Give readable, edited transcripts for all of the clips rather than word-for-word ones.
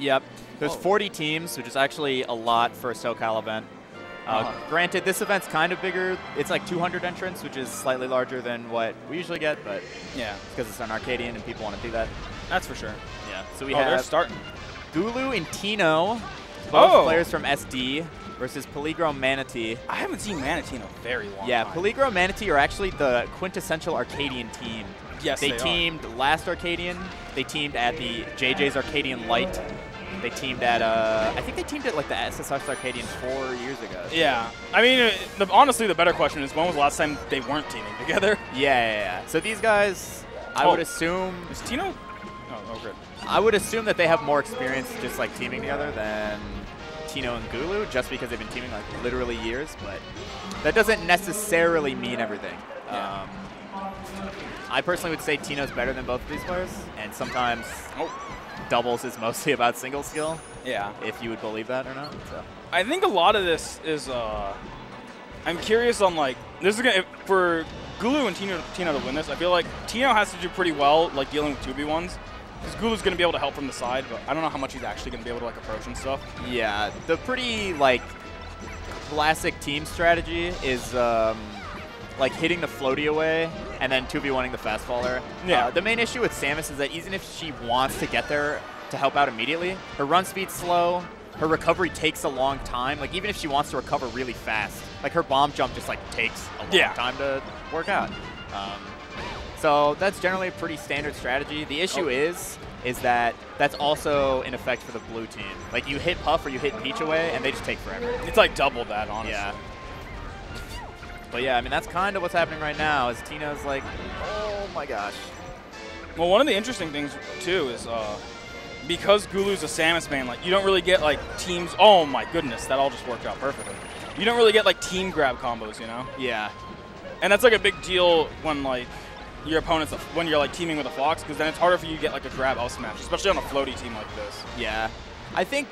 Yep. There's 40 teams, which is actually a lot for a SoCal event. Granted, this event's kind of bigger. It's like 200 entrants, which is slightly larger than what we usually get, but yeah, because it's an Arcadian and people want to do that. That's for sure. Yeah. So we have they're starting. Gulu and Tino, both players from SD, versus Peligro and Manatee. I haven't seen Manatee in a very long time. Yeah, Peligro and Manatee are actually the quintessential Arcadian team. Yes, they teamed last Arcadian. They teamed at the JJ's Arcadian Light. They teamed at, I think they teamed at like the SSX Arcadian 4 years ago. Yeah. I mean, honestly, the better question is when was the last time they weren't teaming together? Yeah. So these guys, I would assume. Is Tino? Oh, good. I would assume that they have more experience just like teaming together than Tino and Gulu, just because they've been teaming like literally years, but that doesn't necessarily mean everything. Yeah. I personally would say Tino's better than both of these players, and sometimes doubles is mostly about single skill. Yeah. If you would believe that or not. So. I think a lot of this is, I'm curious on like, this is gonna, for Gulu and Tino to win this, I feel like Tino has to do pretty well like dealing with 2v1s. Because Gulu's going to be able to help from the side, but I don't know how much he's actually going to be able to like approach and stuff. Yeah, the pretty like classic team strategy is like hitting the floaty away and then 2v1ing the fast faller. Yeah. The main issue with Samus is that even if she wants to get there to help out immediately, her run speed's slow, her recovery takes a long time. Like even if she wants to recover really fast, like her bomb jump just like takes a long time to work out. So that's generally a pretty standard strategy. The issue is that that's also in effect for the blue team. Like you hit Puff or you hit Peach away, and they just take forever. It's like double that, honestly. Yeah. But yeah, I mean that's kind of what's happening right now. Is Tino's like, oh my gosh. Well, one of the interesting things too is because Gulu's a Samus main, like you don't really get like teams. Oh my goodness, that all just worked out perfectly. You don't really get like team grab combos, you know? Yeah. And that's like a big deal when like your opponents, when you're like teaming with a Fox, because then it's harder for you to get like a grab out smash, especially on a floaty team like this. Yeah. I think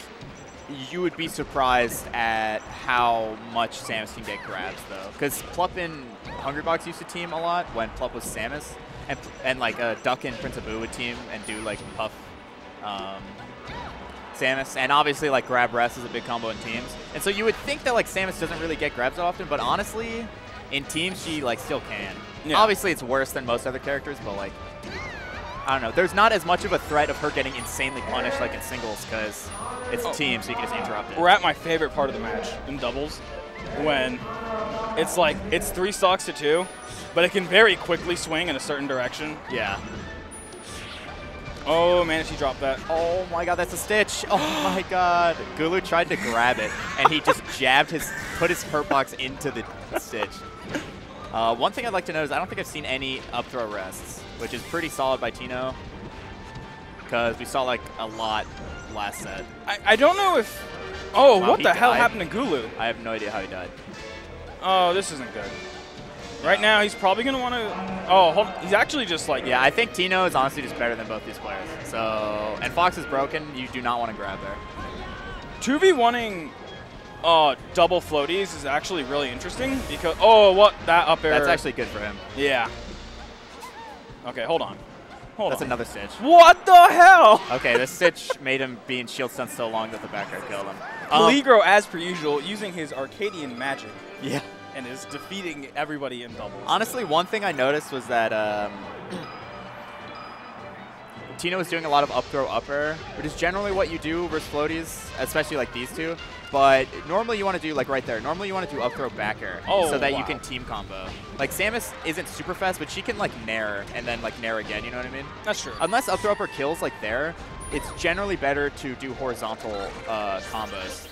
you would be surprised at how much Samus can get grabs though, because Plup and Hungrybox used to team a lot when Plup was Samus, and like Duck and Prince Abu would team and do like Puff Samus, and obviously like grab rest is a big combo in teams, and so you would think that like Samus doesn't really get grabs that often, but honestly, in teams she like still can. Yeah. Obviously, it's worse than most other characters, but like, I don't know. There's not as much of a threat of her getting insanely punished like in singles because it's a team, so you can just interrupt it. We're at my favorite part of the match in doubles, when it's like it's 3 stocks to 2, but it can very quickly swing in a certain direction. Yeah. Oh, Manatee dropped that. Oh my god, that's a stitch. Oh my god. Gulu tried to grab it, and he just put his hurt box into the stitch. One thing I'd like to note is I don't think I've seen any up throw rests, which is pretty solid by Tino, because we saw like a lot last set. I don't know if... Oh, wow, what the hell happened to Gulu? I have no idea how he died. Oh, this isn't good. Right now, he's probably going to want to... Oh, hold on. He's actually just like... Yeah, I think Tino is honestly just better than both these players. So, and Fox is broken. You do not want to grab there. 2v1ing double floaties is actually really interesting because... what? That up air... That's actually good for him. Yeah. Okay, hold on. That's another stitch. What the hell? Okay, the stitch made him be in shield stun so long that the back air killed him. Peligro, as per usual, using his Arcadian magic. Yeah. And is defeating everybody in doubles. Honestly, one thing I noticed was that Tino was doing a lot of up throw up air, which is generally what you do versus floaties, especially like these two. But normally you want to do like right there. Normally you want to do up throw back air so that you can team combo. Like Samus isn't super fast, but she can like nair and then like nair again. You know what I mean? That's true. Unless up throw up air kills like there, it's generally better to do horizontal combos.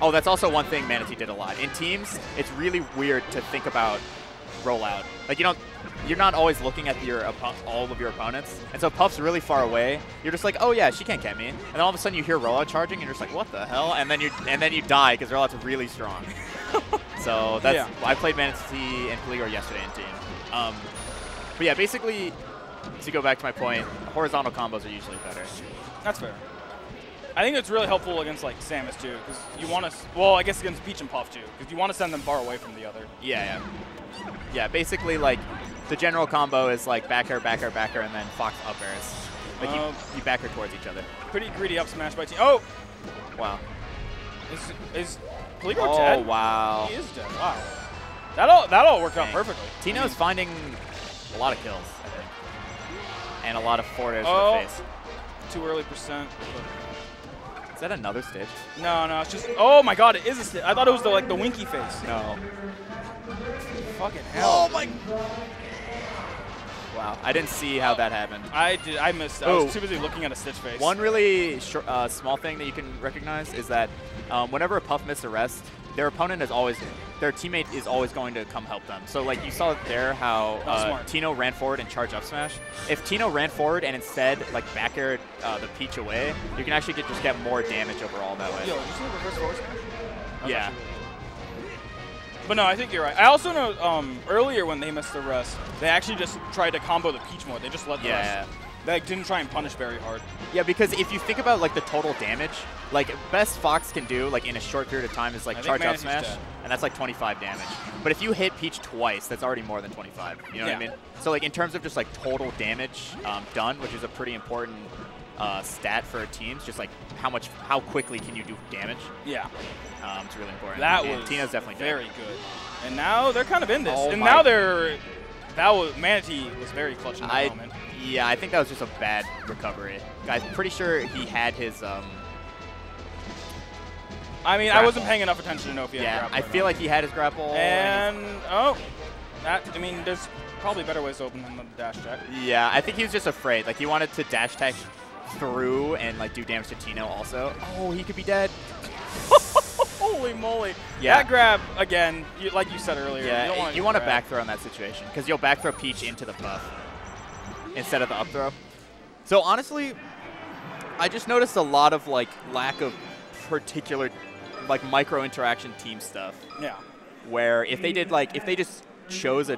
Oh, that's also one thing Manatee did a lot. In teams, it's really weird to think about rollout. Like you're not always looking at all of your opponents, and so Puff's really far away. You're just like, oh yeah, she can't get me, and then all of a sudden you hear rollout charging, and you're just like, what the hell? And then you die because rollout's really strong. So that's I played Manatee and Peligro yesterday in team. But yeah, basically, to go back to my point, horizontal combos are usually better. That's fair. I think it's really helpful against like Samus too, because you want to. Well, I guess against Peach and Puff too, because you want to send them far away from the other. Yeah. Yeah, basically like the general combo is like back air, and then Fox up airs. Like you back her towards each other. Pretty greedy up smash by Tino. Oh! Wow. Is Peligro dead? Oh, wow. He is dead. Wow. That all worked out perfectly. Tino's finding a lot of kills, I think. And a lot of forward airs to the face. Too early percent. Is that another Stitch? No, it's just. Oh my God, it is a Stitch. I thought it was the winky face. No. Fucking hell. Oh my. Wow, I didn't see how that happened. I missed. I was too busy looking at a Stitch face. One really small thing that you can recognize is that whenever a Puff misses a rest, their opponent is always, their teammate is always going to come help them. So like you saw there how Tino ran forward and charged up smash. If Tino ran forward and instead like back aired the Peach away, you can actually just get more damage overall that way. Yo, did you see the reverse forward smash? Yeah. But no, I think you're right. I also know earlier when they missed the rest, they actually just tried to combo the Peach more. They just let the rest. They didn't try and punish very hard. Yeah, because if you think about like the total damage, like best Fox can do like in a short period of time is like charge up smash, and that's like 25 damage. But if you hit Peach twice, that's already more than 25. You know what I mean? So like in terms of just like total damage done, which is a pretty important stat for teams, just like how quickly can you do damage? Yeah. It's really important. Tino's definitely very good. And now they're kind of in this. Oh and now Manatee was very clutch in that moment. Yeah, I think that was just a bad recovery. I'm pretty sure he had his. I mean, I wasn't paying enough attention to know if he had grapple. I feel like he had his grapple. And I mean, there's probably better ways to open than the dash tech. Yeah, I think he was just afraid. Like he wanted to dash tech through and like do damage to Tino also. Oh, he could be dead. Holy moly. Yeah. That grab, again, like you said earlier. Yeah, you want to back throw in that situation because you'll back throw Peach into the buff instead of the up throw. So honestly, I just noticed a lot of like lack of particular like micro interaction team stuff. Yeah. Where if they just chose a